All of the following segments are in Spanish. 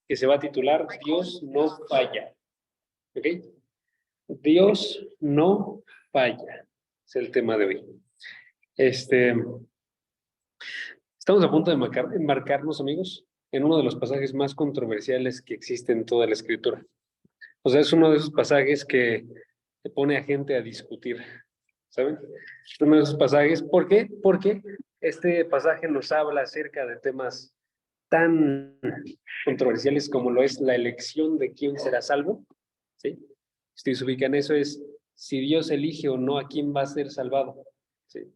que se va a titular Dios no falla. ¿Ok? Dios no falla. Es el tema de hoy. Estamos a punto de enmarcarnos, amigos, en uno de los pasajes más controversiales que existe en toda la Escritura. O sea, es uno de esos pasajes que te pone a gente a discutir, ¿saben? Es uno de esos pasajes. ¿Por qué? Porque este pasaje nos habla acerca de temas tan controversiales como lo es la elección de quién será salvo, ¿sí? Si se ubican, eso es si Dios elige o no a quién va a ser salvado, ¿sí?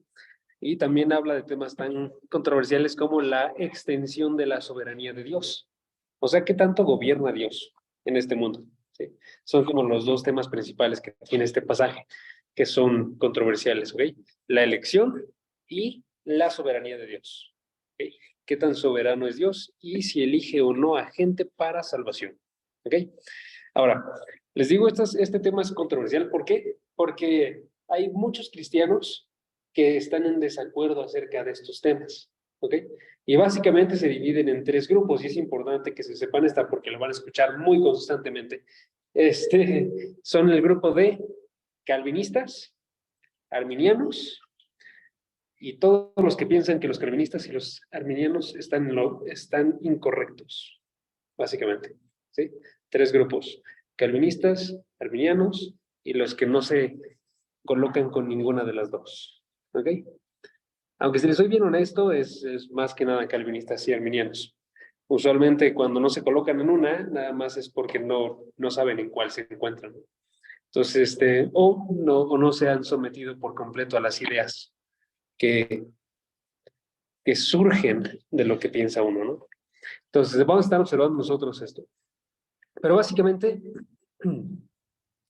Y también habla de temas tan controversiales como la extensión de la soberanía de Dios. O sea, ¿qué tanto gobierna Dios en este mundo? ¿Sí? Son como los dos temas principales que tiene este pasaje, que son controversiales, ¿ok? La elección y la soberanía de Dios. ¿Ok? ¿Qué tan soberano es Dios y si elige o no a gente para salvación? ¿Ok? Ahora, les digo, este tema es controversial. ¿Por qué? Porque hay muchos cristianos que están en desacuerdo acerca de estos temas, ¿ok? Y básicamente se dividen en tres grupos y es importante que se sepan esta porque lo van a escuchar muy constantemente. Son el grupo de calvinistas, arminianos y todos los que piensan que los calvinistas y los arminianos están incorrectos, básicamente, ¿sí? Tres grupos, calvinistas, arminianos y los que no se colocan con ninguna de las dos, ¿ok? Aunque si les soy bien honesto, es más que nada calvinistas y arminianos. Usualmente cuando no se colocan en una, nada más es porque no saben en cuál se encuentran. Entonces, o no se han sometido por completo a las ideas que, que surgen de lo que piensa uno, ¿no? Entonces, vamos a estar observando nosotros esto. Pero básicamente,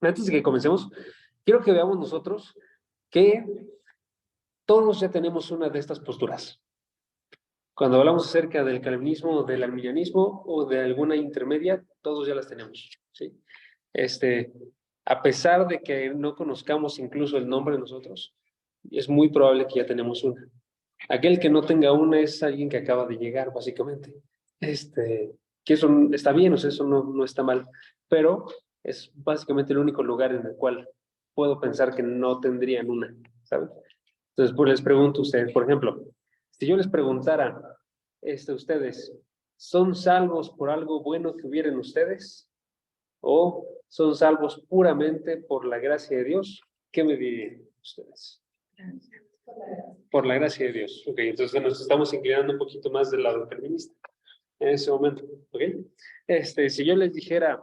antes de que comencemos, quiero que veamos nosotros que todos ya tenemos una de estas posturas. Cuando hablamos acerca del calvinismo, del arminianismo o de alguna intermedia, todos ya las tenemos, ¿sí? A pesar de que no conozcamos incluso el nombre de nosotros, es muy probable que ya tenemos una. Aquel que no tenga una es alguien que acaba de llegar, básicamente. Que eso está bien, o sea, eso no está mal, pero es básicamente el único lugar en el cual puedo pensar que no tendrían una, ¿saben? Entonces, pues les pregunto a ustedes, por ejemplo, si yo les preguntara a ustedes, ¿son salvos por algo bueno que hubiera en ustedes? ¿O son salvos puramente por la gracia de Dios? ¿Qué me dirían ustedes? Por la gracia de Dios. Ok, entonces nos estamos inclinando un poquito más del lado feminista en ese momento. Ok, si yo les dijera,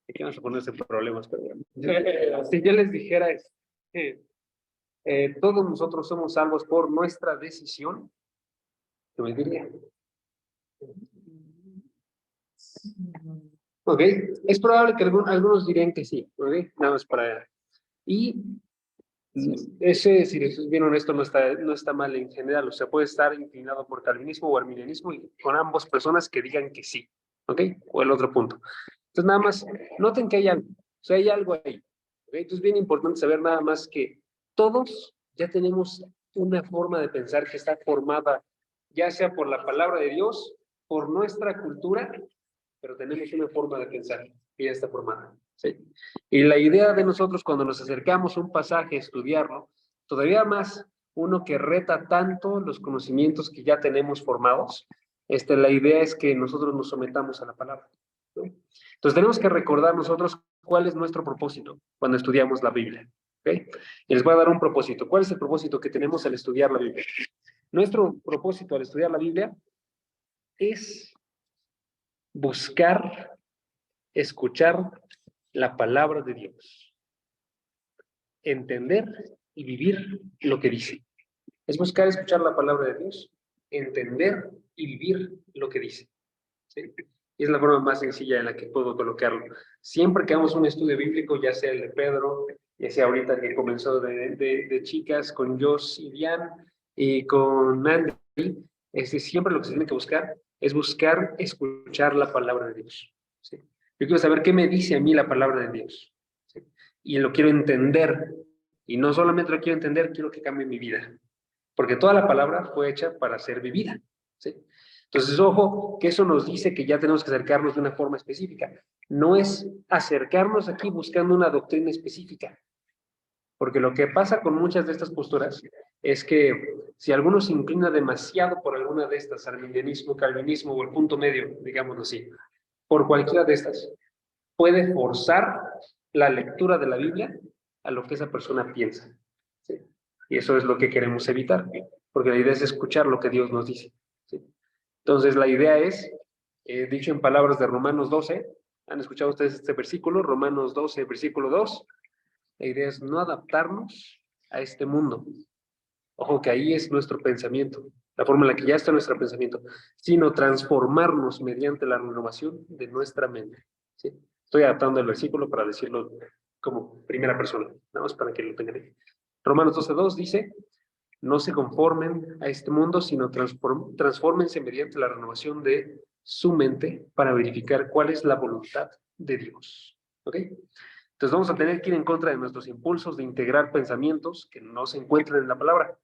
aquí vamos a ponerse problemas, pero bueno. Si yo les dijera, todos nosotros somos salvos por nuestra decisión, ¿qué me dirían? Ok, es probable que algunos dirían que sí, ok, nada más para... Y ese, si les soy bien honesto, no está mal en general, o sea, puede estar inclinado por calvinismo o arminianismo y con ambas personas que digan que sí, ok, o el otro punto. Entonces, nada más, noten que hay algo, o sea, hay algo ahí, ok, entonces es bien importante saber nada más que todos ya tenemos una forma de pensar que está formada, ya sea por la palabra de Dios, por nuestra cultura, pero tenemos una forma de pensar que ya está formada, ¿sí? Y la idea de nosotros cuando nos acercamos a un pasaje, estudiarlo, todavía más uno que reta tanto los conocimientos que ya tenemos formados, la idea es que nosotros nos sometamos a la palabra, ¿no? Entonces tenemos que recordar nosotros cuál es nuestro propósito cuando estudiamos la Biblia, ¿ok? Y les voy a dar un propósito. ¿Cuál es el propósito que tenemos al estudiar la Biblia? Nuestro propósito al estudiar la Biblia es buscar escuchar la palabra de Dios, entender y vivir lo que dice. Es buscar escuchar la palabra de Dios, entender y vivir lo que dice, ¿sí? Y es la forma más sencilla en la que puedo colocarlo. Siempre que hagamos un estudio bíblico, ya sea el de Pedro, ya sea ahorita que comenzó de chicas con Joss y Diane y con Andy, siempre lo que se tiene que buscar es buscar escuchar la palabra de Dios, ¿sí? Yo quiero saber qué me dice a mí la palabra de Dios, ¿sí? Y lo quiero entender. Y no solamente lo quiero entender, quiero que cambie mi vida. Porque toda la palabra fue hecha para ser vivida, ¿sí? Entonces, ojo, que eso nos dice que ya tenemos que acercarnos de una forma específica. No es acercarnos aquí buscando una doctrina específica, porque lo que pasa con muchas de estas posturas es que si alguno se inclina demasiado por alguna de estas, arminianismo, calvinismo o el punto medio, digámoslo así, por cualquiera de estas, puede forzar la lectura de la Biblia a lo que esa persona piensa. ¿Sí? Y eso es lo que queremos evitar, porque la idea es escuchar lo que Dios nos dice. ¿Sí? Entonces, la idea es, dicho en palabras de Romanos 12, ¿han escuchado ustedes este versículo? Romanos 12, versículo 2. La idea es no adaptarnos a este mundo. Ojo que ahí es nuestro pensamiento, la forma en la que ya está nuestro pensamiento, sino transformarnos mediante la renovación de nuestra mente. ¿Sí? Estoy adaptando el versículo para decirlo como primera persona, nada más para que lo tengan ahí. Romanos 12:2 dice, no se conformen a este mundo, sino transfórmense mediante la renovación de su mente para verificar cuál es la voluntad de Dios. ¿Ok? Entonces vamos a tener que ir en contra de nuestros impulsos de integrar pensamientos que no se encuentran en la palabra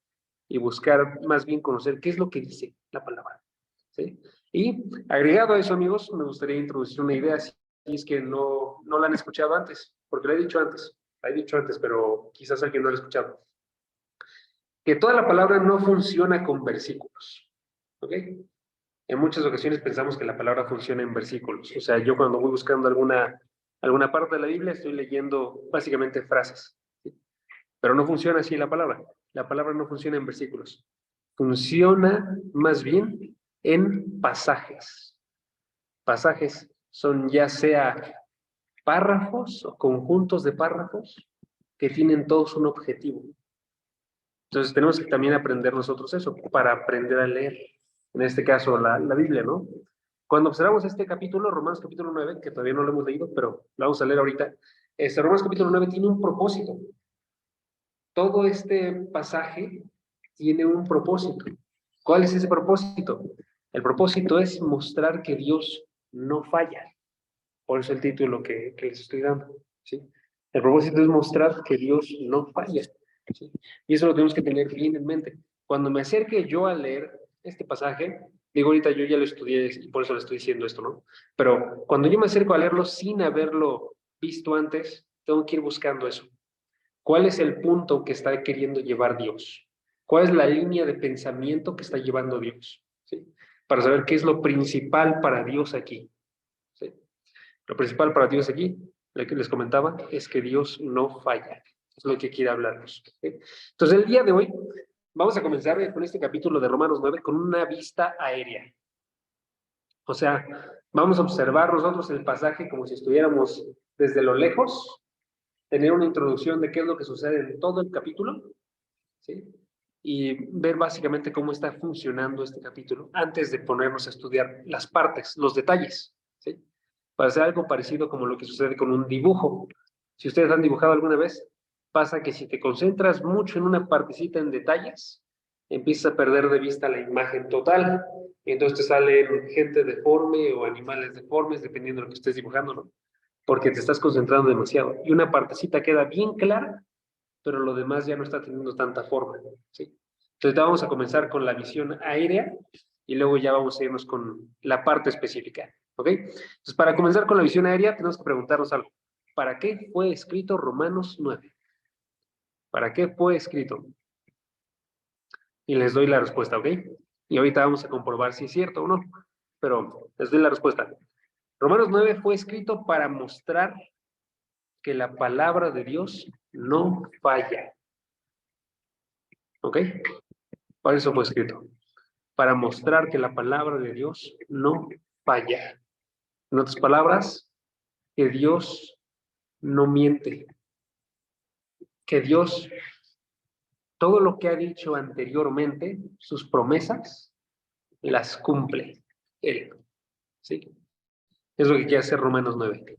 y buscar más bien conocer qué es lo que dice la palabra. ¿Sí? Y agregado a eso, amigos, me gustaría introducir una idea, si es que no la han escuchado antes, porque la he dicho antes, pero quizás alguien no la ha escuchado. Que toda la palabra no funciona con versículos. ¿Ok? En muchas ocasiones pensamos que la palabra funciona en versículos. O sea, yo cuando voy buscando alguna parte de la Biblia estoy leyendo básicamente frases. ¿Sí? Pero no funciona así la palabra. La palabra no funciona en versículos. Funciona más bien en pasajes. Pasajes son ya sea párrafos o conjuntos de párrafos que tienen todos un objetivo. Entonces tenemos que también aprender nosotros eso para aprender a leer. En este caso, la Biblia, ¿no? Cuando observamos este capítulo, Romanos capítulo 9, que todavía no lo hemos leído, pero lo vamos a leer ahorita, Romanos capítulo 9 tiene un propósito. Todo este pasaje tiene un propósito. ¿Cuál es ese propósito? El propósito es mostrar que Dios no falla. Por eso el título que les estoy dando. ¿Sí? El propósito es mostrar que Dios no falla. ¿Sí? Y eso lo tenemos que tener bien en mente. Cuando me acerque yo a leer este pasaje, digo ahorita yo ya lo estudié y por eso le estoy diciendo esto, ¿no? Pero cuando yo me acerco a leerlo sin haberlo visto antes, tengo que ir buscando eso. ¿Cuál es el punto que está queriendo llevar Dios? ¿Cuál es la línea de pensamiento que está llevando Dios? ¿Sí? Para saber qué es lo principal para Dios aquí. ¿Sí? Lo principal para Dios aquí, lo que les comentaba, es que Dios no falla. Es lo que quiere hablarnos. ¿Sí? Entonces, el día de hoy vamos a comenzar con este capítulo de Romanos 9 con una vista aérea. O sea, vamos a observar nosotros el pasaje como si estuviéramos desde lo lejos, tener una introducción de qué es lo que sucede en todo el capítulo, ¿sí? Y ver básicamente cómo está funcionando este capítulo antes de ponernos a estudiar las partes, los detalles, ¿sí? Para hacer algo parecido como lo que sucede con un dibujo. Si ustedes han dibujado alguna vez, pasa que si te concentras mucho en una partecita en detalles, empiezas a perder de vista la imagen total. Y entonces te salen gente deforme o animales deformes, dependiendo de lo que estés dibujando, ¿no? Porque te estás concentrando demasiado. Y una partecita queda bien clara, pero lo demás ya no está teniendo tanta forma, ¿sí? Entonces vamos a comenzar con la visión aérea y luego ya vamos a irnos con la parte específica, ¿ok? Entonces, para comenzar con la visión aérea, tenemos que preguntarnos algo. ¿Para qué fue escrito Romanos 9? ¿Para qué fue escrito? Y les doy la respuesta, ¿ok? Y ahorita vamos a comprobar si es cierto o no, pero les doy la respuesta. Romanos 9 fue escrito para mostrar que la palabra de Dios no falla, ¿ok? Para eso fue escrito. Para mostrar que la palabra de Dios no falla. En otras palabras, que Dios no miente, que Dios, todo lo que ha dicho anteriormente, sus promesas, las cumple Él. ¿Sí? Es lo que quiere hacer Romanos 9.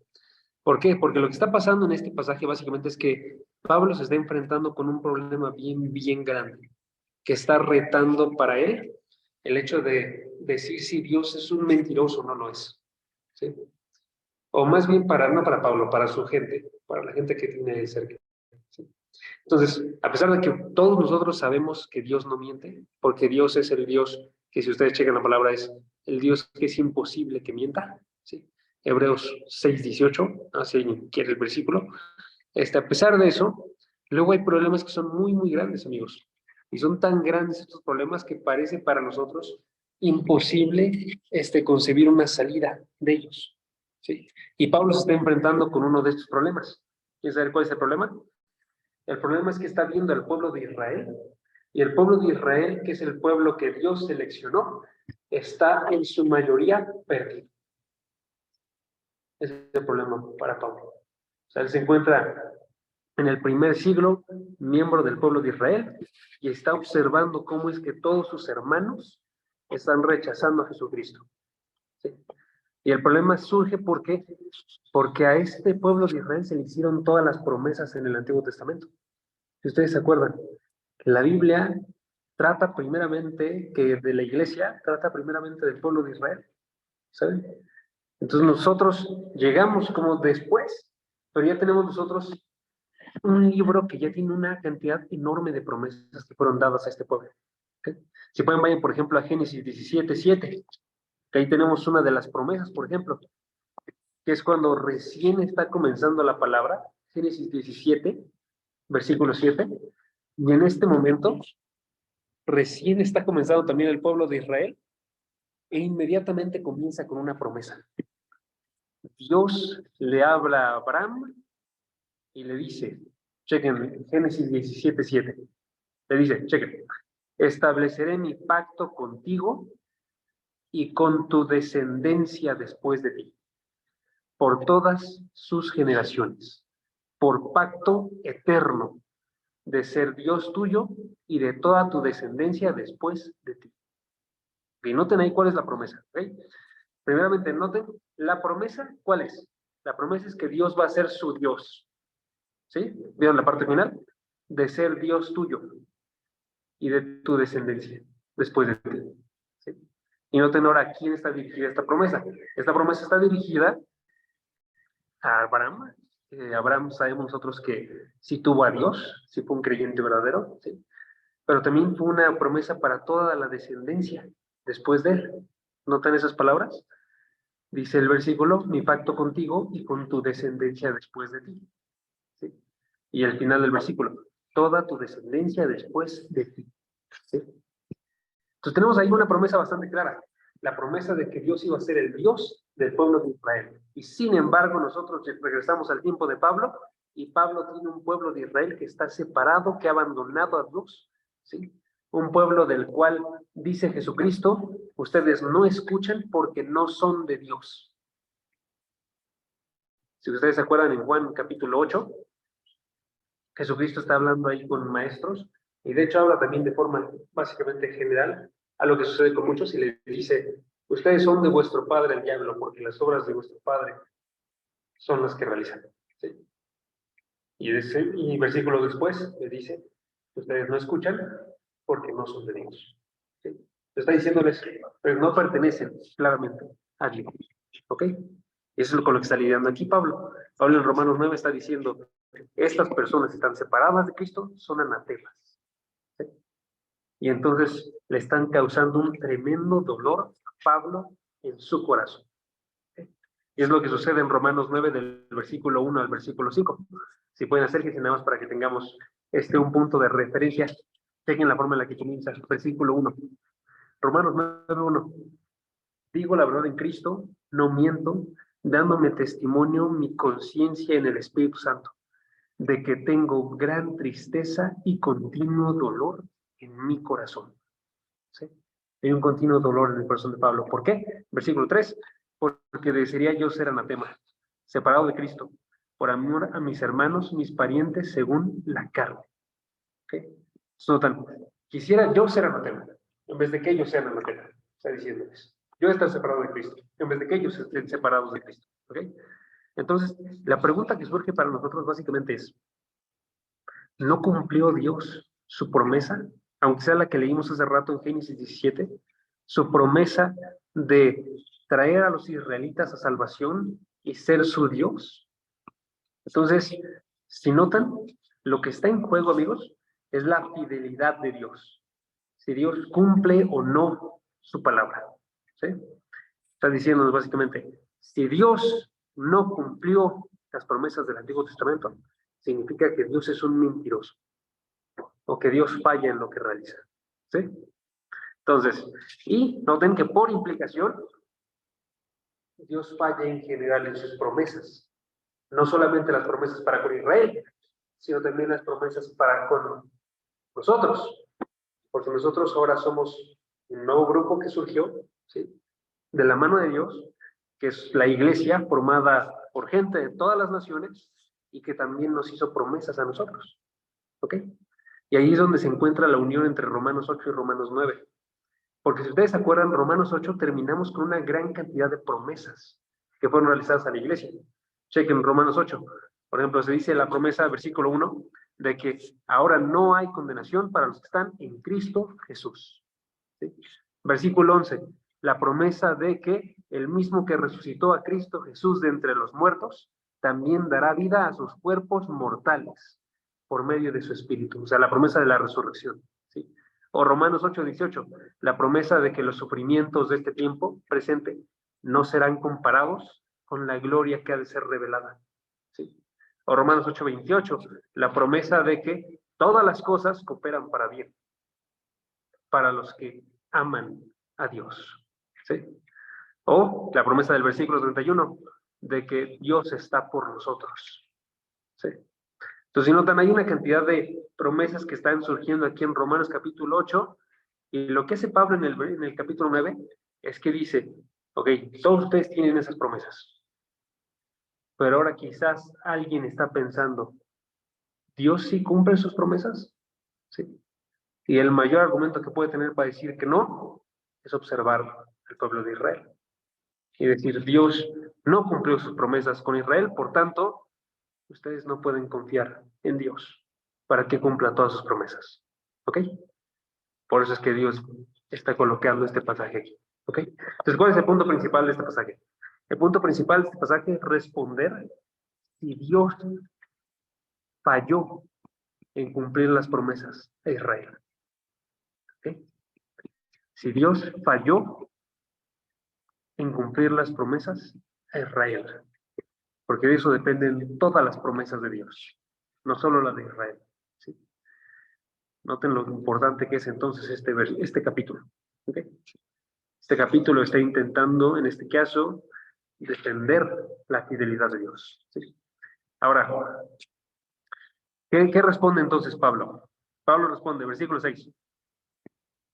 ¿Por qué? Porque lo que está pasando en este pasaje básicamente es que Pablo se está enfrentando con un problema bien, bien grande, que está retando para él el hecho de decir si Dios es un mentiroso o no lo es. ¿Sí? O más bien no para Pablo, para su gente, para la gente que tiene cerca. ¿Sí? Entonces, a pesar de que todos nosotros sabemos que Dios no miente, porque Dios es el Dios que si ustedes checan la palabra es el Dios que es imposible que mienta, ¿sí? Hebreos 6:18, así quiere el versículo. A pesar de eso, luego hay problemas que son muy, muy grandes, amigos. Y son tan grandes estos problemas que parece para nosotros imposible concebir una salida de ellos, ¿sí? Y Pablo se está enfrentando con uno de estos problemas. ¿Quieres saber cuál es el problema? El problema es que está viendo al pueblo de Israel, y el pueblo de Israel, que es el pueblo que Dios seleccionó, está en su mayoría perdido. Ese es el problema para Pablo. O sea, él se encuentra en el primer siglo, miembro del pueblo de Israel, y está observando cómo es que todos sus hermanos están rechazando a Jesucristo, ¿sí? Y el problema surge porque a este pueblo de Israel se le hicieron todas las promesas en el Antiguo Testamento. Si ustedes se acuerdan, la Biblia trata primeramente de la iglesia, trata primeramente del pueblo de Israel, ¿saben? Entonces nosotros llegamos como después, pero ya tenemos nosotros un libro que ya tiene una cantidad enorme de promesas que fueron dadas a este pueblo. ¿Okay? Si pueden, vayan, por ejemplo, a Génesis 17:7, que ahí tenemos una de las promesas, por ejemplo, que es cuando recién está comenzando la palabra, Génesis 17, versículo 7, y en este momento recién está comenzando también el pueblo de Israel, e inmediatamente comienza con una promesa. Dios le habla a Abraham y le dice, chequen, Génesis 17:7, le dice, chequen, estableceré mi pacto contigo y con tu descendencia después de ti, por todas sus generaciones, por pacto eterno de ser Dios tuyo y de toda tu descendencia después de ti. Y noten ahí cuál es la promesa, ¿ok? Primeramente, noten la promesa, ¿cuál es? La promesa es que Dios va a ser su Dios, ¿sí? ¿Vieron la parte final? De ser Dios tuyo y de tu descendencia después de ti, ¿sí? Y noten ahora a quién está dirigida esta promesa. Esta promesa está dirigida a Abraham. Abraham sabemos nosotros que sí tuvo a Dios, sí fue un creyente verdadero, ¿sí? Pero también fue una promesa para toda la descendencia después de él. ¿Notan esas palabras? Dice el versículo, mi pacto contigo y con tu descendencia después de ti, ¿sí? Y al final del versículo, toda tu descendencia después de ti, ¿sí? Entonces tenemos ahí una promesa bastante clara, la promesa de que Dios iba a ser el Dios del pueblo de Israel. Y sin embargo nosotros regresamos al tiempo de Pablo, y Pablo tiene un pueblo de Israel que está separado, que ha abandonado a Dios, ¿sí? Un pueblo del cual dice Jesucristo, ustedes no escuchan porque no son de Dios. Si ustedes se acuerdan en Juan capítulo 8, Jesucristo está hablando ahí con maestros, y de hecho habla también de forma básicamente general a lo que sucede con muchos, y les dice, ustedes son de vuestro padre el diablo, porque las obras de vuestro padre son las que realizan, ¿sí? Y versículo después le dice, ustedes no escuchan porque no son de Dios, ¿sí? Está diciéndoles, pero no pertenecen claramente a Dios, ¿ok? Y eso es con lo que está lidiando aquí Pablo. Pablo en Romanos 9 está diciendo, estas personas están separadas de Cristo, son anatemas, ¿sí? Y entonces le están causando un tremendo dolor a Pablo en su corazón, ¿sí? Y es lo que sucede en Romanos 9 del versículo 1 al versículo 5. Si pueden acérquense nada más para que tengamos un punto de referencia. Chequen la forma en la que comienza, versículo 1. Romanos 9:1. Digo la verdad en Cristo, no miento, dándome testimonio mi conciencia en el Espíritu Santo, de que tengo gran tristeza y continuo dolor en mi corazón, ¿sí? Hay un continuo dolor en el corazón de Pablo. ¿Por qué? Versículo 3. Porque desearía yo ser anatema, separado de Cristo, por amor a mis hermanos, mis parientes, según la carne. ¿Okay? Notan, quisiera yo ser anatema, en vez de que ellos sean anatema, está diciéndoles. Yo estar separado de Cristo, en vez de que ellos estén separados de Cristo. ¿Okay? Entonces, la pregunta que surge para nosotros básicamente es, ¿no cumplió Dios su promesa? Aunque sea la que leímos hace rato en Génesis 17, su promesa de traer a los israelitas a salvación y ser su Dios. Entonces, si notan, lo que está en juego, amigos, es la fidelidad de Dios. Si Dios cumple o no su palabra. ¿sí? Está diciéndonos básicamente, si Dios no cumplió las promesas del Antiguo Testamento, significa que Dios es un mentiroso, o que Dios falla en lo que realiza, ¿sí? Entonces, y noten que por implicación, Dios falla en general en sus promesas. No solamente las promesas para con Israel, sino también las promesas para con nosotros. Porque nosotros ahora somos un nuevo grupo que surgió, ¿sí? De la mano de Dios, que es la iglesia formada por gente de todas las naciones y que también nos hizo promesas a nosotros. ¿Ok? Y ahí es donde se encuentra la unión entre Romanos 8 y Romanos 9. Porque si ustedes se acuerdan, Romanos 8 terminamos con una gran cantidad de promesas que fueron realizadas a la iglesia. Chequen Romanos 8. Por ejemplo, se dice la promesa, versículo 1, de que ahora no hay condenación para los que están en Cristo Jesús. ¿Sí? Versículo 11, la promesa de que el mismo que resucitó a Cristo Jesús de entre los muertos, también dará vida a sus cuerpos mortales por medio de su espíritu. O sea, la promesa de la resurrección. ¿Sí? O Romanos 8:18, la promesa de que los sufrimientos de este tiempo presente no serán comparados con la gloria que ha de ser revelada. ¿Sí? O Romanos 8:28, la promesa de que todas las cosas cooperan para bien, para los que aman a Dios. ¿Sí? O la promesa del versículo 31, de que Dios está por nosotros. ¿Sí? Entonces, si notan, hay una cantidad de promesas que están surgiendo aquí en Romanos capítulo 8, y lo que hace Pablo en el capítulo 9 es que dice, ok, todos ustedes tienen esas promesas, pero ahora quizás alguien está pensando, ¿Dios sí cumple sus promesas? ¿Sí? Y el mayor argumento que puede tener para decir que no es observar al pueblo de Israel y decir, Dios no cumplió sus promesas con Israel, por tanto, ustedes no pueden confiar en Dios para que cumpla todas sus promesas. ¿Ok? Por eso es que Dios está colocando este pasaje aquí. ¿Ok? Entonces, ¿cuál es el punto principal de este pasaje? El punto principal de este pasaje es responder si Dios falló en cumplir las promesas a Israel. ¿Ok? Si Dios falló en cumplir las promesas a Israel, porque de eso dependen todas las promesas de Dios, no solo las de Israel. ¿Sí? Noten lo importante que es entonces este capítulo. ¿Okay? Este capítulo está intentando, en este caso, defender la fidelidad de Dios. ¿Sí? Ahora, ¿qué responde entonces Pablo? Pablo responde, versículo 6.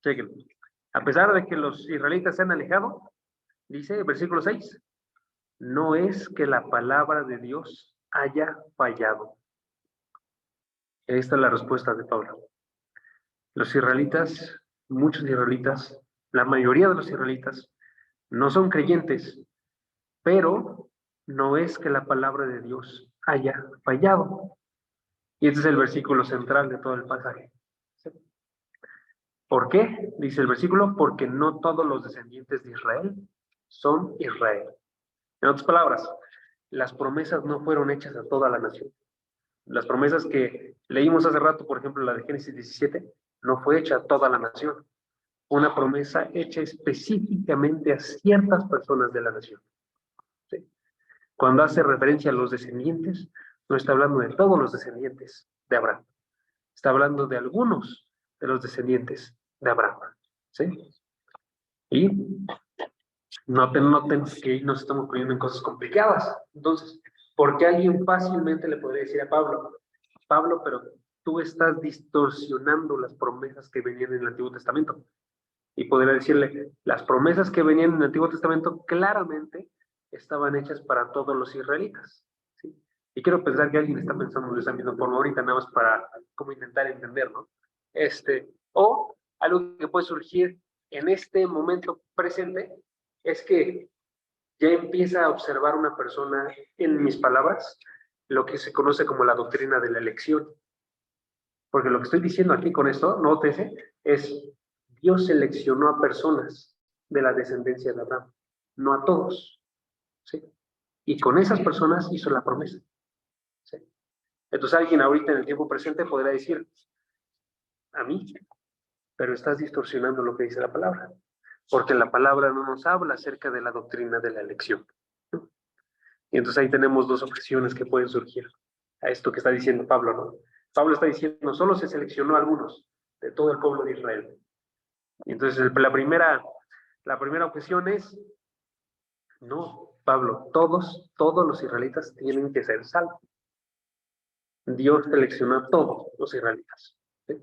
Chequen. A pesar de que los israelitas se han alejado, dice, versículo 6, no es que la palabra de Dios haya fallado. Esta es la respuesta de Pablo. Los israelitas, muchos israelitas, la mayoría de los israelitas, no son creyentes, pero no es que la palabra de Dios haya fallado. Y este es el versículo central de todo el pasaje. ¿Por qué? Dice el versículo, porque no todos los descendientes de Israel son Israel. En otras palabras, las promesas no fueron hechas a toda la nación. Las promesas que leímos hace rato, por ejemplo, la de Génesis 17, no fue hecha a toda la nación. Una promesa hecha específicamente a ciertas personas de la nación. ¿Sí? Cuando hace referencia a los descendientes, no está hablando de todos los descendientes de Abraham. Está hablando de algunos de los descendientes de Abraham. ¿Sí? Y noten que nos estamos poniendo en cosas complicadas. Entonces, ¿por qué alguien fácilmente le podría decir a Pablo, Pablo, pero tú estás distorsionando las promesas que venían en el Antiguo Testamento? Y podría decirle, las promesas que venían en el Antiguo Testamento claramente estaban hechas para todos los israelitas. ¿Sí? Y quiero pensar que alguien está pensando de esa misma forma ahorita, nada más para como intentar entender, ¿no? O algo que puede surgir en este momento presente es que ya empieza a observar una persona, en mis palabras, lo que se conoce como la doctrina de la elección. Porque lo que estoy diciendo aquí con esto, nótese, es Dios seleccionó a personas de la descendencia de Abraham, no a todos. ¿Sí? Y con esas personas hizo la promesa. ¿Sí? Entonces alguien ahorita en el tiempo presente podrá decir, a mí, pero estás distorsionando lo que dice la palabra. porque la palabra no nos habla acerca de la doctrina de la elección. Y entonces ahí tenemos dos objeciones que pueden surgir a esto que está diciendo Pablo, ¿no? Pablo está diciendo, solo se seleccionó a algunos de todo el pueblo de Israel. Y entonces la primera objeción es, no, Pablo, todos los israelitas tienen que ser salvos. Dios seleccionó a todos los israelitas. ¿Sí?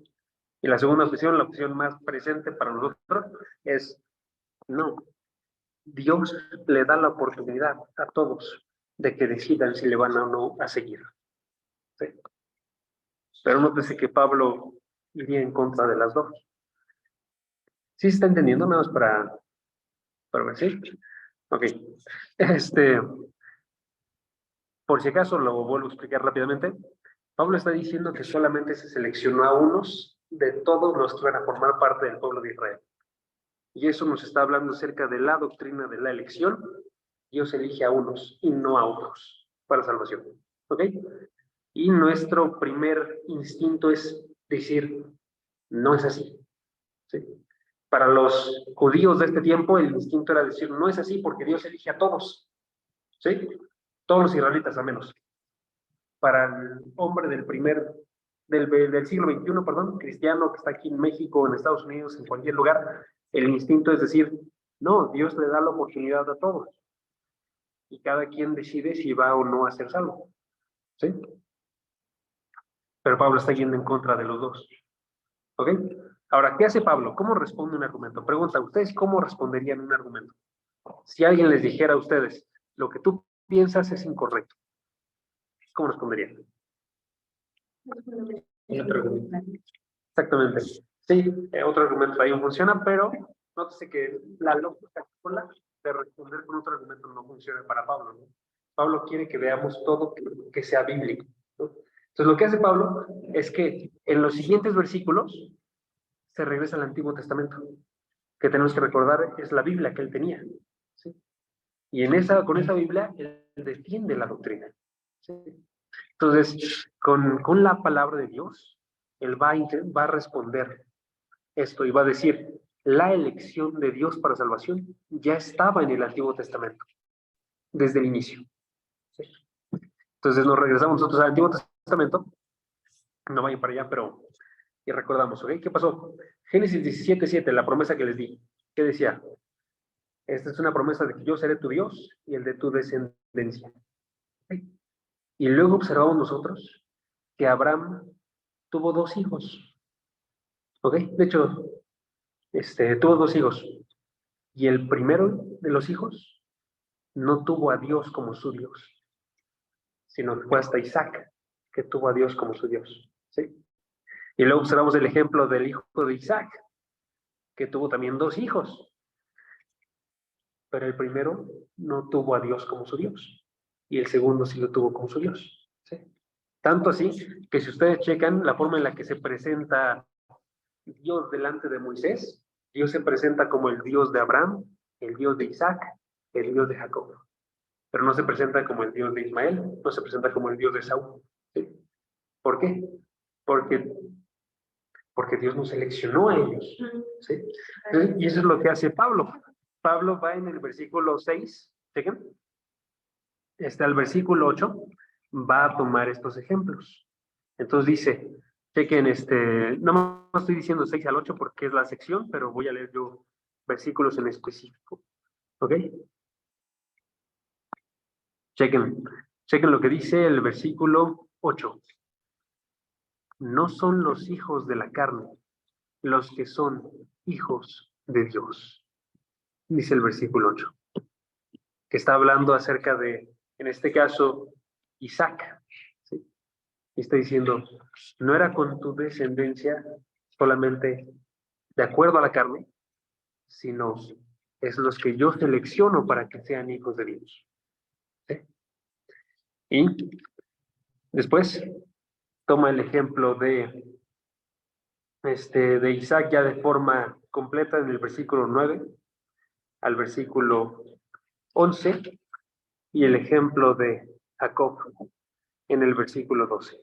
Y la segunda objeción, la opción más presente para nosotros, es, no, Dios le da la oportunidad a todos de que decidan si le van o no a seguir. ¿Sí? Pero nótese que Pablo iría en contra de las dos. ¿Sí se está entendiendo? Nada más para ver, ¿sí? Ok. Por si acaso lo vuelvo a explicar rápidamente. Pablo está diciendo que solamente se seleccionó a unos de todos los que van a formar parte del pueblo de Israel. Y eso nos está hablando acerca de la doctrina de la elección. Dios elige a unos y no a otros para salvación. ¿Ok? Y nuestro primer instinto es decir, no es así. ¿Sí? Para los judíos de este tiempo, el instinto era decir, no es así porque Dios elige a todos. ¿Sí? Todos los israelitas, a menos. Para el hombre del siglo XXI, perdón, cristiano que está aquí en México, en Estados Unidos, en cualquier lugar, el instinto es decir, no, Dios le da la oportunidad a todos. Y cada quien decide si va o no a ser salvo. ¿Sí? Pero Pablo está yendo en contra de los dos. ¿Ok? Ahora, ¿qué hace Pablo? ¿Cómo responde un argumento? Pregunta, ¿ustedes cómo responderían un argumento? Si alguien les dijera a ustedes, lo que tú piensas es incorrecto, ¿cómo responderían? Otro argumento. Exactamente. Sí, otro argumento ahí funciona, pero nótese que la lógica de responder con otro argumento no funciona para Pablo, ¿no? Pablo quiere que veamos todo que sea bíblico, ¿no? Entonces lo que hace Pablo es que en los siguientes versículos se regresa al Antiguo Testamento, que tenemos que recordar es la Biblia que él tenía, ¿sí? Y con esa Biblia él defiende la doctrina, ¿sí? Entonces, con la palabra de Dios, él va a responder esto y va a decir, la elección de Dios para salvación ya estaba en el Antiguo Testamento, desde el inicio. ¿Sí? Entonces nos regresamos nosotros al Antiguo Testamento, no vayan para allá, pero y recordamos, ¿ok? ¿Qué pasó? Génesis 17:7, la promesa que les di. ¿Qué decía? Esta es una promesa de que yo seré tu Dios y el de tu descendencia. ¿Ok? Y luego observamos nosotros que Abraham tuvo dos hijos. ¿Ok? De hecho, tuvo dos hijos. Y el primero de los hijos no tuvo a Dios como su Dios, sino que fue hasta Isaac que tuvo a Dios como su Dios. ¿Sí? Y luego observamos el ejemplo del hijo de Isaac, que tuvo también dos hijos, pero el primero no tuvo a Dios como su Dios, y el segundo sí lo tuvo como su Dios. ¿Sí? Tanto así que si ustedes checan la forma en la que se presenta Dios delante de Moisés, Dios se presenta como el Dios de Abraham, el Dios de Isaac, el Dios de Jacob. Pero no se presenta como el Dios de Ismael, no se presenta como el Dios de Saúl. ¿Sí? ¿Por qué? Porque, porque Dios nos seleccionó a ellos. ¿Sí? Y eso es lo que hace Pablo. Pablo va en el versículo 6, chequen, está el versículo 8, va a tomar estos ejemplos. Entonces dice, chequen, no estoy diciendo 6 al 8 porque es la sección, pero voy a leer yo versículos en específico. ¿Ok? Chequen lo que dice el versículo 8. No son los hijos de la carne los que son hijos de Dios, dice el versículo 8, que está hablando acerca de, en este caso, Isaac. ¿Sí? Y está diciendo, no era con tu descendencia solamente de acuerdo a la carne, sino es los que yo selecciono para que sean hijos de Dios. ¿Sí? Y después toma el ejemplo de Isaac ya de forma completa en el versículo 9 al versículo 11 y el ejemplo de Jacob en el versículo 12.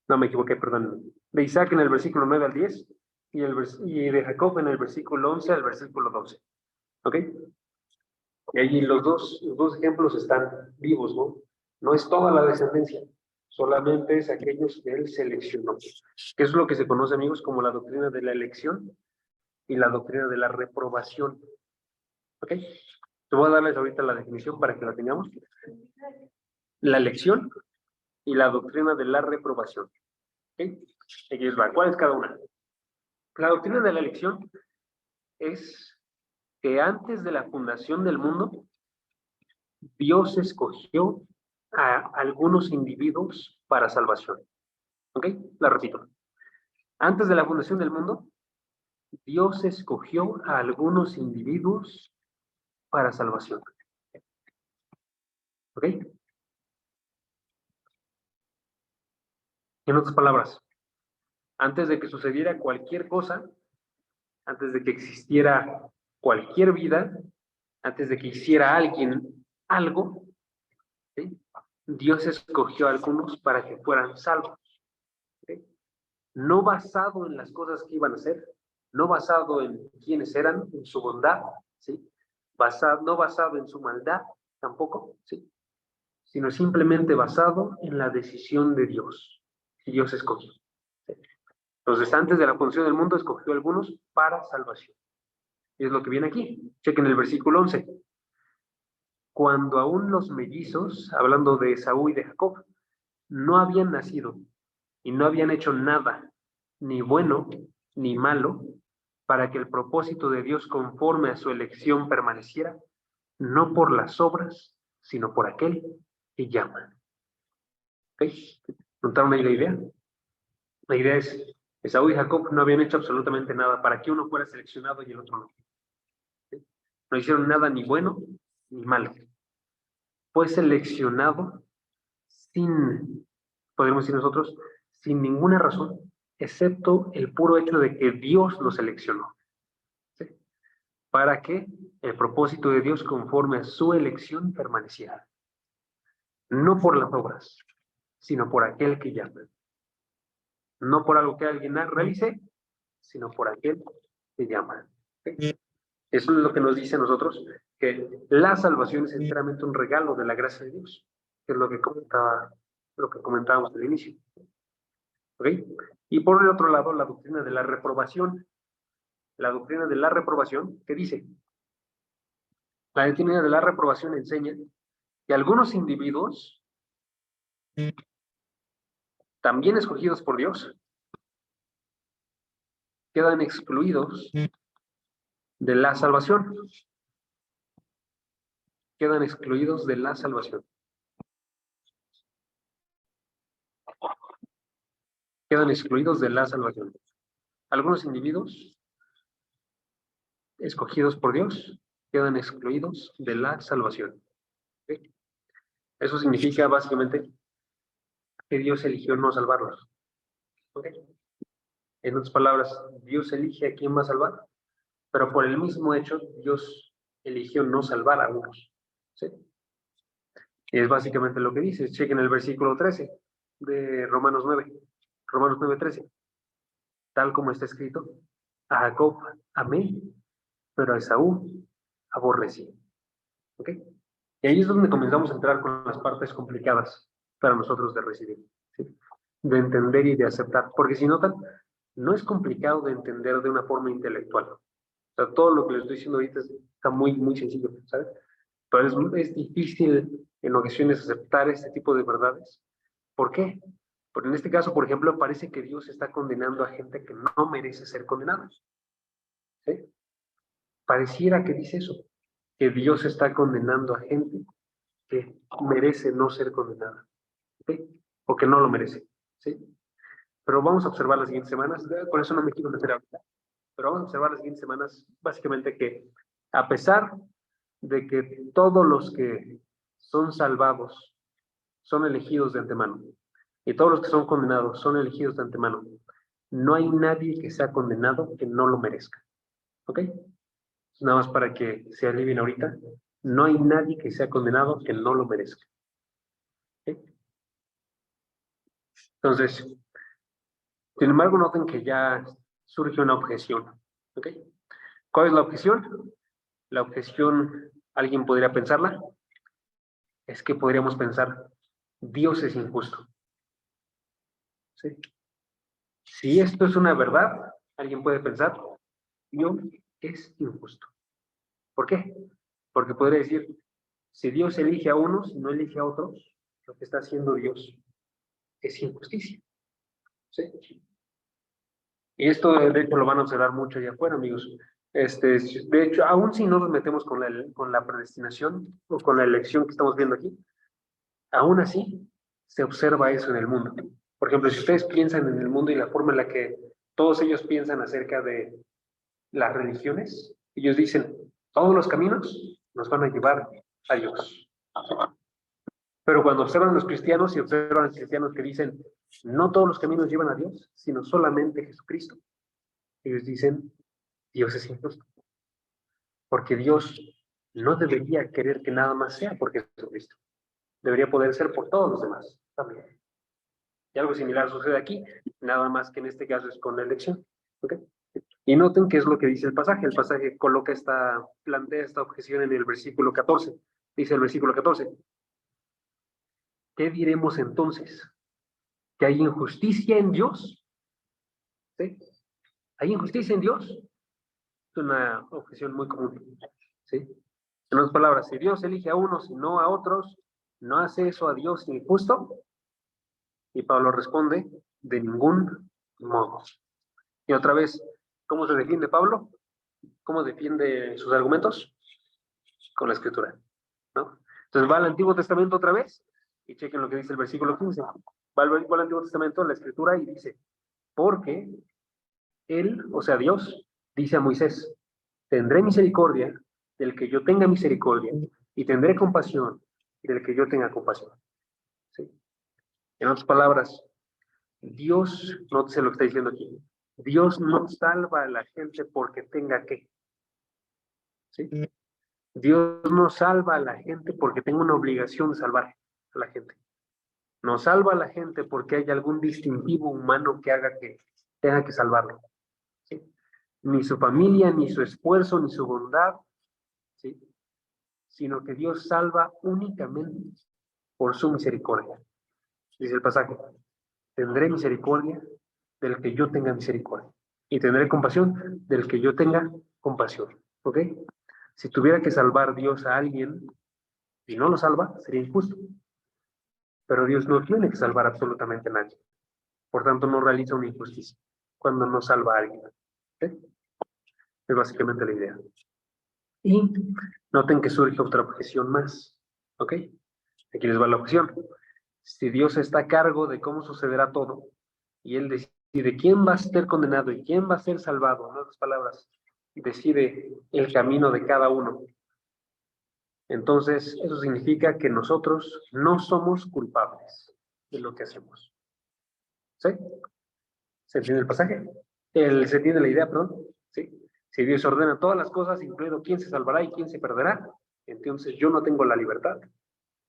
No me equivoqué, perdón. De Isaac en el versículo 9 al 10 y de Jacob en el versículo 11 al versículo 12. ¿Ok? Y allí los dos ejemplos están vivos, ¿no? No es toda la descendencia, solamente es aquellos que él seleccionó. Que es lo que se conoce, amigos, como la doctrina de la elección y la doctrina de la reprobación. ¿Ok? Te voy a darles ahorita la definición para que la tengamos. La elección y la doctrina de la reprobación. ¿Ok? Aquí les va. ¿Cuál es cada una? La doctrina de la elección es que antes de la fundación del mundo, Dios escogió a algunos individuos para salvación. ¿Ok? La repito. Antes de la fundación del mundo, Dios escogió a algunos individuos para salvación. ¿Ok? En otras palabras, antes de que sucediera cualquier cosa, antes de que existiera cualquier vida, antes de que hiciera alguien algo, ¿sí? Dios escogió a algunos para que fueran salvos. ¿Sí? No basado en las cosas que iban a hacer, no basado en quiénes eran, en su bondad, ¿sí? No basado en su maldad tampoco, ¿sí? Sino simplemente basado en la decisión de Dios, que Dios escogió. ¿Sí? Entonces, antes de la fundación del mundo, escogió a algunos para salvación. Y es lo que viene aquí. Chequen el versículo 11. Cuando aún los mellizos, hablando de Esaú y de Jacob, no habían nacido y no habían hecho nada, ni bueno ni malo, para que el propósito de Dios conforme a su elección permaneciera, no por las obras, sino por aquel que llama. ¿Ok? ¿Notaron ahí la idea? La idea es, Esaú y Jacob no habían hecho absolutamente nada para que uno fuera seleccionado y el otro no. ¿Sí? No hicieron nada ni bueno ni malo. Fue seleccionado sin, podemos decir nosotros, sin ninguna razón, excepto el puro hecho de que Dios lo seleccionó. ¿Sí? Para que el propósito de Dios conforme a su elección permaneciera. No por las obras, sino por aquel que llama. No por algo que alguien realice, sino por aquel que llama. ¿Sí? Eso es lo que nos dice a nosotros, que la salvación es enteramente un regalo de la gracia de Dios, que es lo que comentábamos al inicio. ¿Ok? Y por el otro lado, la doctrina de la reprobación. La doctrina de la reprobación, ¿qué dice? La doctrina de la reprobación enseña que algunos individuos, también escogidos por Dios, quedan excluidos de la salvación. Quedan excluidos de la salvación. Quedan excluidos de la salvación. Algunos individuos escogidos por Dios quedan excluidos de la salvación. ¿Sí? Eso significa básicamente que Dios eligió no salvarlos. ¿Ok? En otras palabras, Dios elige a quién va a salvar, pero por el mismo hecho, Dios eligió no salvar a unos. ¿Sí? Y es básicamente lo que dice. Chequen el versículo 13 de Romanos 9. Romanos 9:13. Tal como está escrito, a Jacob amé, pero a Esaú aborrecí. ¿Ok? Y ahí es donde comenzamos a entrar con las partes complicadas para nosotros de recibir, ¿sí? De entender y de aceptar. Porque si notan, no es complicado de entender de una forma intelectual. O sea, todo lo que les estoy diciendo ahorita está muy, muy sencillo, ¿sabes? Pero es difícil en ocasiones aceptar este tipo de verdades. ¿Por qué? Porque en este caso, por ejemplo, parece que Dios está condenando a gente que no merece ser condenada. ¿Sí? Pareciera que dice eso, que Dios está condenando a gente que merece no ser condenada, ¿sí? O que no lo merece, ¿sí? Pero vamos a observar las siguientes semanas, por eso no me quiero meter ahorita, pero vamos a observar las siguientes semanas básicamente que a pesar de que todos los que son salvados son elegidos de antemano y todos los que son condenados son elegidos de antemano, no hay nadie que sea condenado que no lo merezca, ¿ok? Nada más para que se alivien ahorita, no hay nadie que sea condenado que no lo merezca, ¿ok? Entonces, sin embargo, noten que ya surge una objeción. ¿Ok? ¿Cuál es la objeción? La objeción, ¿alguien podría pensarla? Es que podríamos pensar, Dios es injusto. ¿Sí? Si esto es una verdad, alguien puede pensar, Dios es injusto. ¿Por qué? Porque podría decir, si Dios elige a unos y no elige a otros, lo que está haciendo Dios es injusticia. ¿Sí? Y esto, de hecho, lo van a observar mucho allá afuera, amigos. De hecho, aún si no nos metemos con la predestinación o con la elección que estamos viendo aquí, aún así se observa eso en el mundo. Por ejemplo, si ustedes piensan en el mundo y la forma en la que todos ellos piensan acerca de las religiones, ellos dicen, todos los caminos nos van a llevar a Dios. Pero cuando observan a los cristianos y observan a los cristianos que dicen, no todos los caminos llevan a Dios, sino solamente Jesucristo, ellos dicen, Dios es injusto. Porque Dios no debería querer que nada más sea por Jesucristo. Debería poder ser por todos los demás también. Y algo similar sucede aquí, nada más que en este caso es con la elección. ¿Okay? Y noten qué es lo que dice el pasaje. El pasaje plantea esta objeción en el versículo 14. Dice el versículo 14. ¿Qué diremos entonces? ¿Que hay injusticia en Dios? ¿Sí? ¿Hay injusticia en Dios? Es una objeción muy común. ¿Sí? En otras palabras, si Dios elige a unos y no a otros, ¿no hace eso a Dios injusto? Y Pablo responde, de ningún modo. Y otra vez, ¿cómo se defiende Pablo? ¿Cómo defiende sus argumentos? Con la escritura, ¿no? Entonces va al Antiguo Testamento otra vez y chequen lo que dice el versículo 15. Va al Antiguo Testamento, la escritura, y dice, porque él, o sea, Dios, dice a Moisés, tendré misericordia del que yo tenga misericordia y tendré compasión del que yo tenga compasión. ¿Sí? En otras palabras, Dios, no sé lo que está diciendo aquí, Dios no salva a la gente porque tenga que. ¿Sí? Dios no salva a la gente porque tenga una obligación de salvar a la gente. No salva a la gente porque hay algún distintivo humano que haga que tenga que salvarlo. ¿Sí? Ni su familia, ni su esfuerzo, ni su bondad, ¿sí? Sino que Dios salva únicamente por su misericordia. Dice el pasaje, tendré misericordia del que yo tenga misericordia y tendré compasión del que yo tenga compasión. ¿Ok? Si tuviera que salvar Dios a alguien y no lo salva, sería injusto. Pero Dios no tiene que salvar absolutamente a nadie. Por tanto, no realiza una injusticia cuando no salva a alguien. ¿Ok? Es básicamente la idea. Y noten que surge otra objeción más. ¿Ok? Aquí les va la objeción. Si Dios está a cargo de cómo sucederá todo, y Él decide quién va a ser condenado y quién va a ser salvado, en otras palabras, decide el camino de cada uno, entonces eso significa que nosotros no somos culpables de lo que hacemos. ¿Sí? ¿Se entiende el pasaje? ¿Se entiende la idea, perdón? ¿Sí? Si Dios ordena todas las cosas, incluido quién se salvará y quién se perderá, entonces yo no tengo la libertad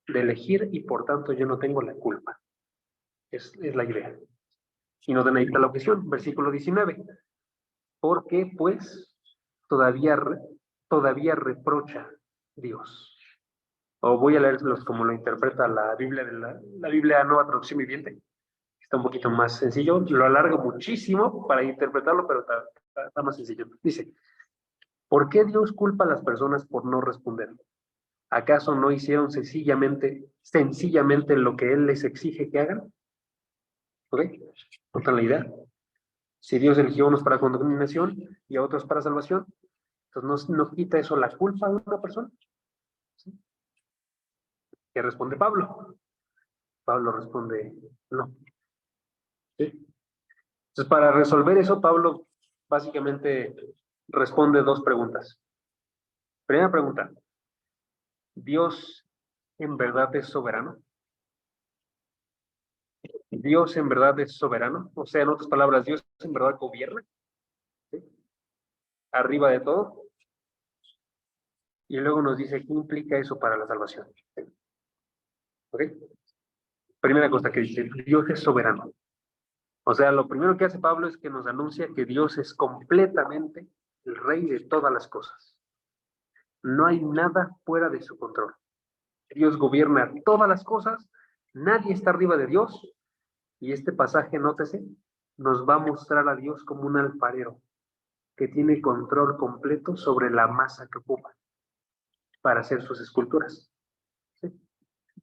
de elegir y por tanto yo no tengo la culpa. Es la idea. Y nos dan ahí la objeción, versículo 19. Porque pues todavía reprocha Dios. O voy a leerlos como lo interpreta la Biblia, la Biblia Nueva Traducción Viviente. Está un poquito más sencillo. Lo alargo muchísimo para interpretarlo, pero está más sencillo. Dice, ¿por qué Dios culpa a las personas por no responder? ¿Acaso no hicieron sencillamente lo que Él les exige que hagan? ¿Ok? ¿Notan la idea? Si Dios eligió a unos para condenación y a otros para salvación, entonces no quita eso la culpa de una persona. ¿Sí? ¿Qué responde Pablo? Pablo responde, no. ¿Sí? Entonces, para resolver eso, Pablo básicamente responde dos preguntas. Primera pregunta, ¿Dios en verdad es soberano? ¿Dios en verdad es soberano? O sea, en otras palabras, ¿Dios en verdad gobierna? ¿Sí? Arriba de todo. Y luego nos dice, ¿qué implica eso para la salvación? ¿Ok? Primera cosa que dice, Dios es soberano. O sea, lo primero que hace Pablo es que nos anuncia que Dios es completamente el rey de todas las cosas. No hay nada fuera de su control. Dios gobierna todas las cosas, nadie está arriba de Dios, y este pasaje, nótese, nos va a mostrar a Dios como un alfarero que tiene control completo sobre la masa que ocupa para hacer sus esculturas. ¿Sí?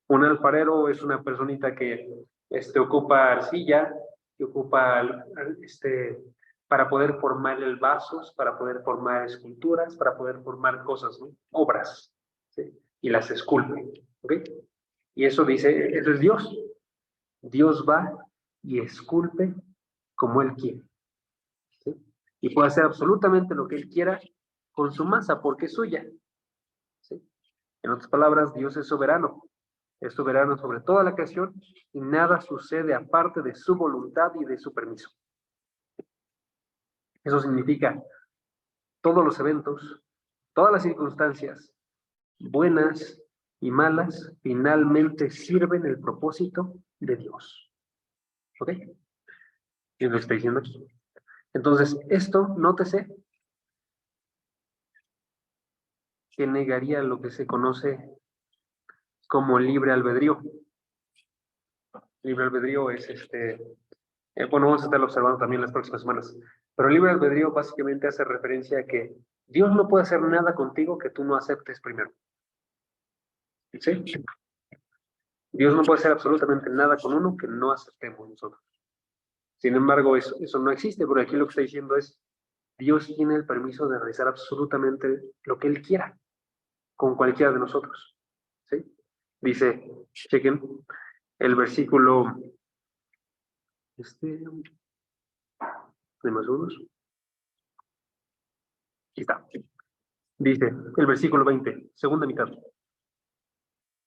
Un alfarero es una personita que ocupa arcilla, que ocupa para poder formar el vasos, para poder formar esculturas, para poder formar cosas, ¿no? Obras, ¿sí? Y las esculpe. ¿Ok? Y eso dice, eso es Dios. Dios va y esculpe como Él quiere. ¿Sí? Y puede hacer absolutamente lo que Él quiera con su masa, porque es suya. ¿Sí? En otras palabras, Dios es soberano. Es soberano sobre toda la creación y nada sucede aparte de su voluntad y de su permiso. Eso significa todos los eventos, todas las circunstancias, buenas y malas, finalmente sirven el propósito de Dios. ¿Ok? Y lo está diciendo aquí. Entonces, esto, nótese, que negaría lo que se conoce como libre albedrío. Libre albedrío es bueno, vamos a estarlo observando también las próximas semanas. Pero libre albedrío básicamente hace referencia a que Dios no puede hacer nada contigo que tú no aceptes primero. ¿Sí? Dios no puede hacer absolutamente nada con uno que no aceptemos nosotros. Sin embargo, eso no existe, porque aquí lo que está diciendo es, Dios tiene el permiso de realizar absolutamente lo que Él quiera con cualquiera de nosotros. ¿Sí? Dice, chequen, el versículo, de más unos, aquí está. Dice, el versículo 20, segunda mitad.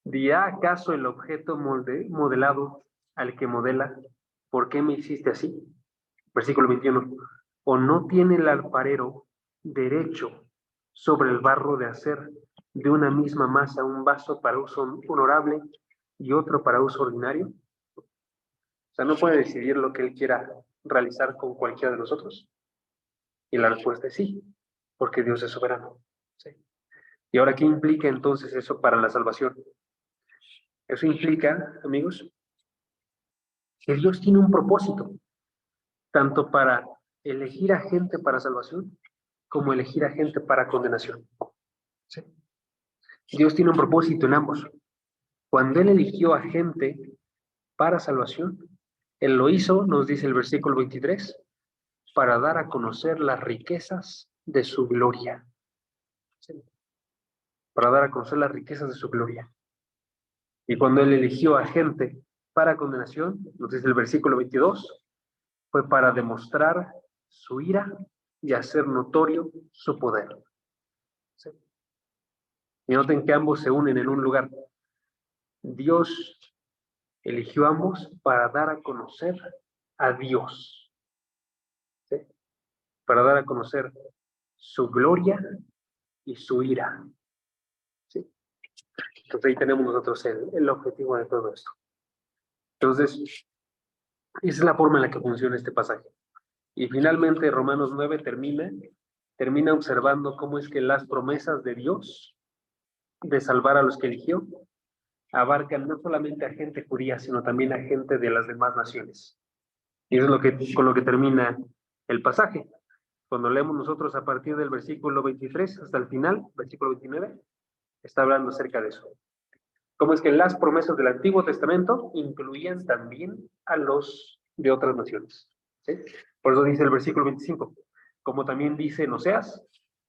¿Dirá acaso el objeto modelado al que modela, ¿por qué me hiciste así? Versículo 21. ¿O no tiene el alfarero derecho sobre el barro de hacer de una misma masa un vaso para uso honorable y otro para uso ordinario? O sea, ¿no puede decidir lo que él quiera realizar con cualquiera de nosotros? Y la respuesta es sí, porque Dios es soberano. ¿Sí? ¿Y ahora qué implica entonces eso para la salvación? Eso implica, amigos, que Dios tiene un propósito, tanto para elegir a gente para salvación, como elegir a gente para condenación. ¿Sí? Dios tiene un propósito en ambos. Cuando Él eligió a gente para salvación, Él lo hizo, nos dice el versículo 23, para dar a conocer las riquezas de su gloria. ¿Sí? Para dar a conocer las riquezas de su gloria. Y cuando Él eligió a gente para condenación, nos dice el versículo 22, fue para demostrar su ira y hacer notorio su poder. ¿Sí? Y noten que ambos se unen en un lugar. Dios eligió a ambos para dar a conocer a Dios. ¿Sí? Para dar a conocer su gloria y su ira. ¿Sí? Entonces ahí tenemos nosotros el objetivo de todo esto. Entonces, esa es la forma en la que funciona este pasaje. Y finalmente Romanos 9 termina observando cómo es que las promesas de Dios de salvar a los que eligió abarcan no solamente a gente judía, sino también a gente de las demás naciones. Y eso es con lo que termina el pasaje. Cuando leemos nosotros a partir del versículo 23 hasta el final, versículo 29, está hablando acerca de eso. Cómo es que las promesas del Antiguo Testamento incluían también a los de otras naciones. ¿Sí? Por eso dice el versículo 25, como también dice en Oseas,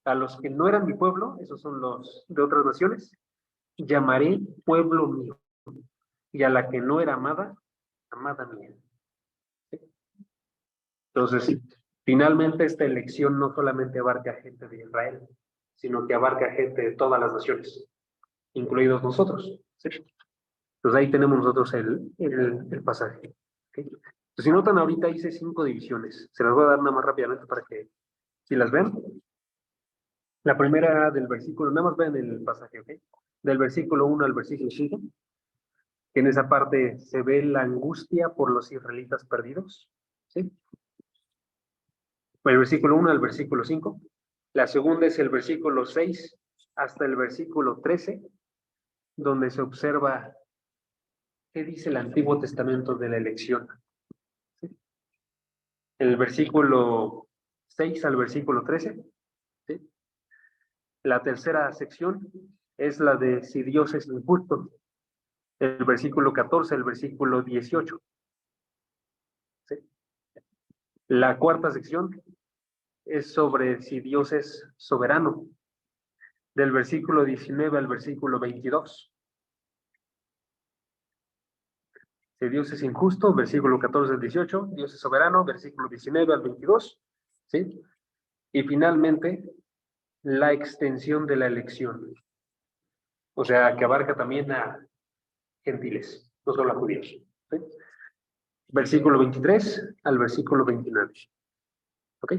a los que no eran mi pueblo, esos son los de otras naciones, llamaré pueblo mío, y a la que no era amada, amada mía. ¿Sí? Entonces, finalmente esta elección no solamente abarca a gente de Israel, sino que abarca a gente de todas las naciones, incluidos nosotros. ¿Sí? Entonces ahí tenemos nosotros el pasaje. ¿Okay? Entonces, si notan, ahorita hice 5 divisiones. Se las voy a dar nada más rápidamente para que si las ven. La primera del versículo, nada más ven el pasaje, ¿ok? Del versículo 1 al versículo 5, que en esa parte se ve la angustia por los israelitas perdidos. ¿sí? El versículo 1 al versículo 5. La segunda es el versículo 6 hasta el versículo 13, donde se observa qué dice el Antiguo Testamento de la elección. ¿Sí? El versículo 6 al versículo 13. ¿Sí? La tercera sección es la de si Dios es injusto. El versículo 14, el versículo 18. ¿Sí? La cuarta sección es sobre si Dios es soberano, del versículo 19 al versículo 22. Si Dios es injusto, versículo 14 al 18, Dios es soberano, versículo 19 al 22, ¿sí? Y finalmente, la extensión de la elección, o sea, que abarca también a gentiles, no solo a judíos, ¿sí? Versículo 23 al versículo 29, ¿ok?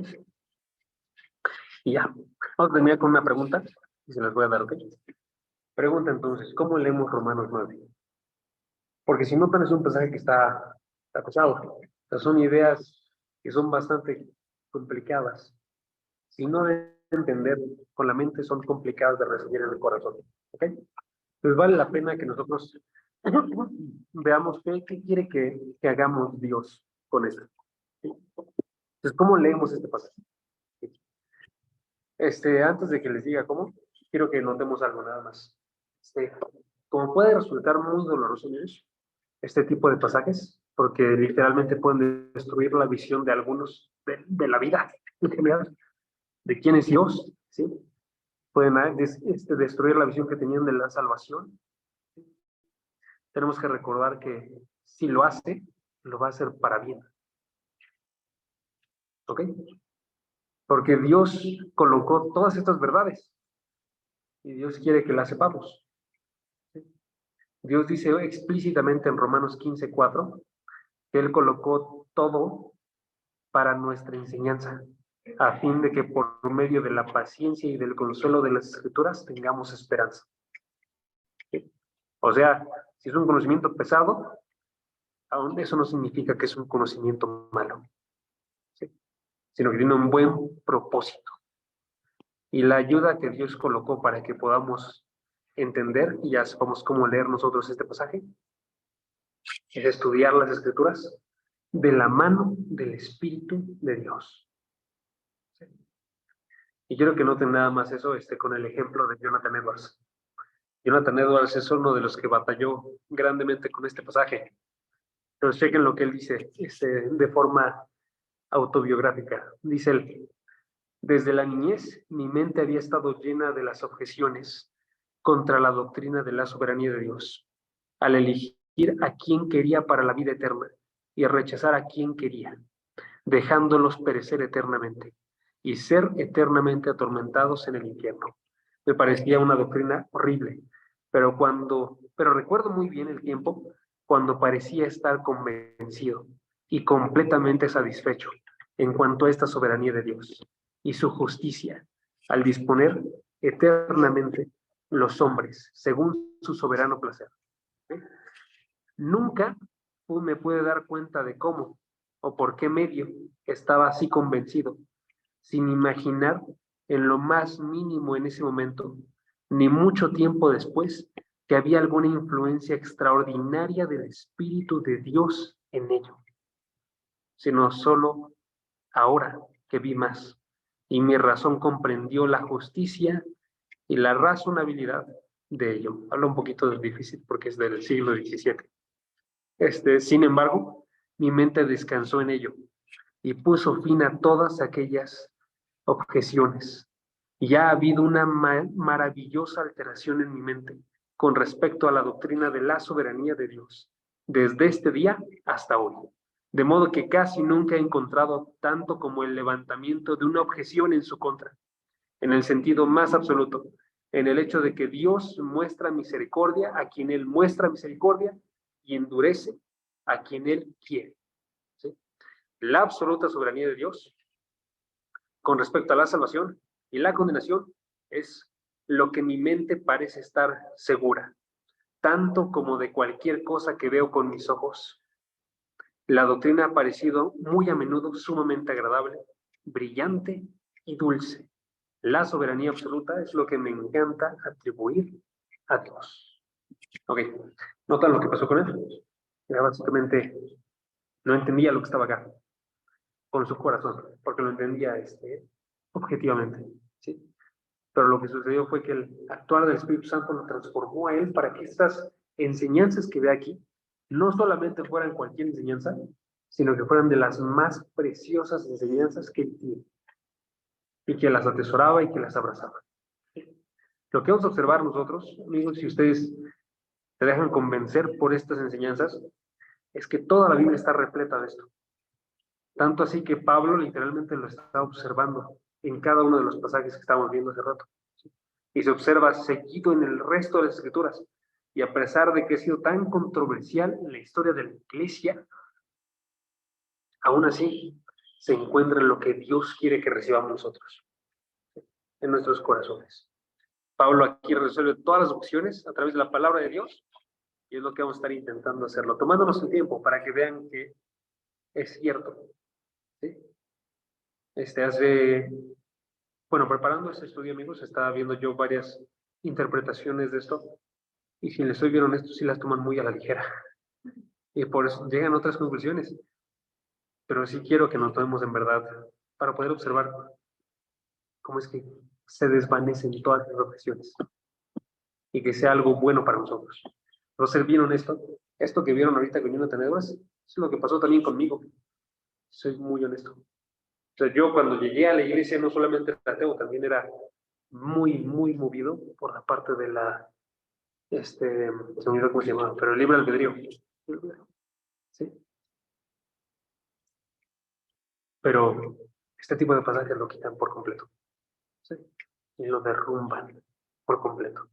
Y ya, vamos a terminar con una pregunta, y se las voy a dar, ¿ok? Pregunta entonces, ¿cómo leemos Romanos 9? Porque si no, es un pasaje que está pesado. O sea, son ideas que son bastante complicadas. Si no de entender con la mente, son complicadas de recibir en el corazón. ¿Ok? Entonces vale la pena que nosotros veamos qué quiere que hagamos Dios con esto. ¿Sí? Entonces, ¿cómo leemos este pasaje? Antes de que les diga cómo, quiero que notemos algo nada más. Como puede resultar muy doloroso, niños, este tipo de pasajes, porque literalmente pueden destruir la visión de algunos de la vida en general, de quién es Dios, ¿sí? Pueden destruir la visión que tenían de la salvación. Tenemos que recordar que si lo hace, lo va a hacer para bien. ¿Ok? Porque Dios colocó todas estas verdades y Dios quiere que las sepamos. ¿Sí? Dios dice explícitamente en Romanos 15:4 que Él colocó todo para nuestra enseñanza, a fin de que por medio de la paciencia y del consuelo de las Escrituras tengamos esperanza. ¿Sí? O sea, si es un conocimiento pesado, aún eso no significa que es un conocimiento malo, ¿sí? Sino que tiene un buen propósito. Y la ayuda que Dios colocó para que podamos entender y ya sepamos cómo leer nosotros este pasaje es estudiar las Escrituras de la mano del Espíritu de Dios. ¿Sí? Y quiero que noten nada más eso con el ejemplo de Jonathan Edwards. Jonathan Edwards es uno de los que batalló grandemente con este pasaje. Pero chequen lo que él dice de forma autobiográfica. Dice él, desde la niñez mi mente había estado llena de las objeciones contra la doctrina de la soberanía de Dios, al elegir a quien quería para la vida eterna y rechazar a quien quería, dejándolos perecer eternamente y ser eternamente atormentados en el infierno. Me parecía una doctrina horrible, pero recuerdo muy bien el tiempo cuando parecía estar convencido y completamente satisfecho en cuanto a esta soberanía de Dios y su justicia al disponer eternamente los hombres según su soberano placer. ¿Sí? Nunca me pude dar cuenta de cómo o por qué medio estaba así convencido, sin imaginar en lo más mínimo en ese momento, ni mucho tiempo después, que había alguna influencia extraordinaria del Espíritu de Dios en ello, sino solo ahora que vi más, y mi razón comprendió la justicia y la razonabilidad de ello. Habla un poquito difícil porque es del siglo XVII. Sin embargo, mi mente descansó en ello y puso fin a todas aquellas objeciones. Y ha habido una maravillosa alteración en mi mente con respecto a la doctrina de la soberanía de Dios, desde este día hasta hoy. De modo que casi nunca he encontrado tanto como el levantamiento de una objeción en su contra, en el sentido más absoluto, en el hecho de que Dios muestra misericordia a quien Él muestra misericordia y endurece a quien Él quiere. ¿Sí? La absoluta soberanía de Dios con respecto a la salvación y la condenación es lo que mi mente parece estar segura, tanto como de cualquier cosa que veo con mis ojos. La doctrina ha parecido muy a menudo sumamente agradable, brillante y dulce. La soberanía absoluta es lo que me encanta atribuir a Dios. Ok, ¿notan lo que pasó con él? Era básicamente no entendía lo que estaba acá, con su corazón, porque lo entendía objetivamente, ¿sí? Pero lo que sucedió fue que el actuar del Espíritu Santo lo transformó a él para que estas enseñanzas que ve aquí no solamente fueran cualquier enseñanza, sino que fueran de las más preciosas enseñanzas que él tiene, y que las atesoraba y que las abrazaba. Lo que vamos a observar nosotros, amigos, si ustedes se dejan convencer por estas enseñanzas, es que toda la Biblia está repleta de esto. Tanto así que Pablo literalmente lo está observando en cada uno de los pasajes que estamos viendo hace rato. Y se observa seguido en el resto de las escrituras. Y a pesar de que ha sido tan controversial en la historia de la iglesia, aún así se encuentra en lo que Dios quiere que recibamos nosotros, en nuestros corazones. Pablo aquí resuelve todas las opciones a través de la palabra de Dios, y es lo que vamos a estar intentando hacerlo, tomándonos el tiempo para que vean que es cierto. ¿Sí? Preparando este estudio, amigos, estaba viendo yo varias interpretaciones de esto, y si les soy bien honesto, sí las toman muy a la ligera, y por eso llegan a otras conclusiones, pero sí quiero que nos tomemos en verdad, para poder observar cómo es que se desvanecen todas las reflexiones, y que sea algo bueno para nosotros. Pero ser bien honesto, esto que vieron ahorita con Jonathan Edwards, es lo que pasó también conmigo, soy muy honesto. O sea, yo cuando llegué a la iglesia no solamente era ateo, también era muy, muy movido por la parte de se me olvidó cómo se llamaba, pero el libre albedrío. ¿Sí? Pero este tipo de pasajes lo quitan por completo. ¿Sí? Y lo derrumban por completo.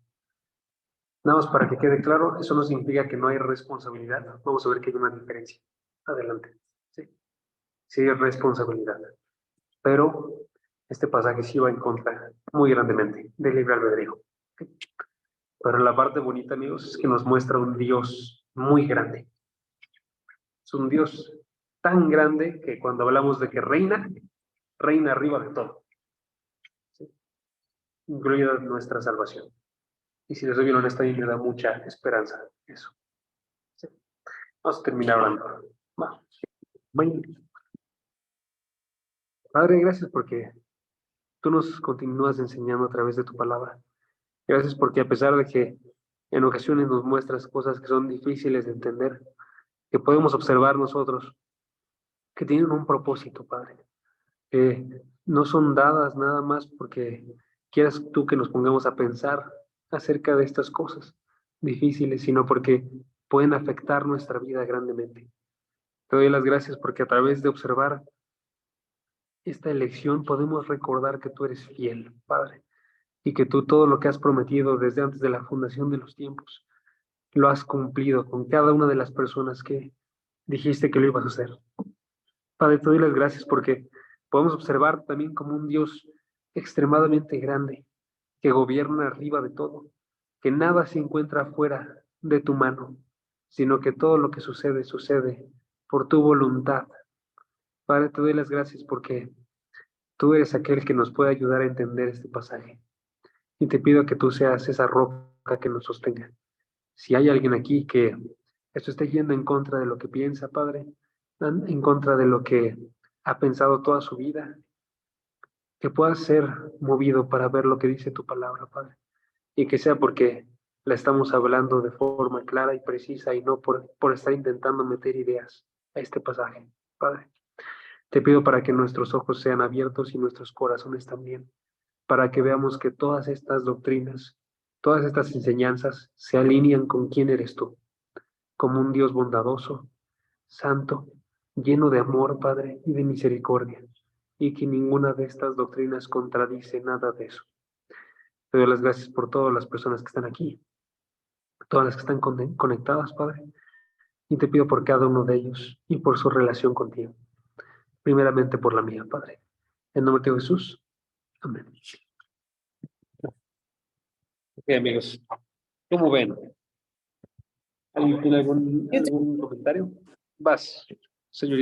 Nada más para que quede claro, eso no significa que no hay responsabilidad. Vamos a ver que hay una diferencia. Adelante. Sí, sí hay responsabilidad. Pero este pasaje sí va en contra muy grandemente del libre albedrío. Pero la parte bonita, amigos, es que nos muestra un Dios muy grande. Es un Dios tan grande que cuando hablamos de que reina, reina arriba de todo, ¿sí? Incluida nuestra salvación. Y si les soy bien honesto, a mí me da mucha esperanza eso. ¿Sí? Vamos a terminar hablando. Va. Bueno, Padre, gracias porque tú nos continúas enseñando a través de tu palabra. Gracias porque a pesar de que en ocasiones nos muestras cosas que son difíciles de entender, que podemos observar nosotros, que tienen un propósito, Padre, que no son dadas nada más porque quieras tú que nos pongamos a pensar acerca de estas cosas difíciles, sino porque pueden afectar nuestra vida grandemente. Te doy las gracias porque a través de observar esta elección podemos recordar que tú eres fiel, Padre, y que tú todo lo que has prometido desde antes de la fundación de los tiempos, lo has cumplido con cada una de las personas que dijiste que lo ibas a hacer. Padre, te doy las gracias porque podemos observar también como un Dios extremadamente grande, que gobierna arriba de todo, que nada se encuentra fuera de tu mano, sino que todo lo que sucede, sucede por tu voluntad. Padre, te doy las gracias porque tú eres aquel que nos puede ayudar a entender este pasaje. Y te pido que tú seas esa roca que nos sostenga. Si hay alguien aquí que esto esté yendo en contra de lo que piensa, Padre, en contra de lo que ha pensado toda su vida, que pueda ser movido para ver lo que dice tu palabra, Padre, y que sea porque la estamos hablando de forma clara y precisa y no por estar intentando meter ideas a este pasaje, Padre. Te pido para que nuestros ojos sean abiertos y nuestros corazones también, para que veamos que todas estas doctrinas, todas estas enseñanzas se alinean con quién eres tú, como un Dios bondadoso, santo, lleno de amor, Padre, y de misericordia, y que ninguna de estas doctrinas contradice nada de eso. Te doy las gracias por todas las personas que están aquí, todas las que están conectadas, Padre, y te pido por cada uno de ellos y por su relación contigo. Primeramente por la mía, Padre. En nombre de Jesús. Amén. Ok, amigos. ¿Cómo ven? ¿Alguien tiene algún comentario? Vas. señorita.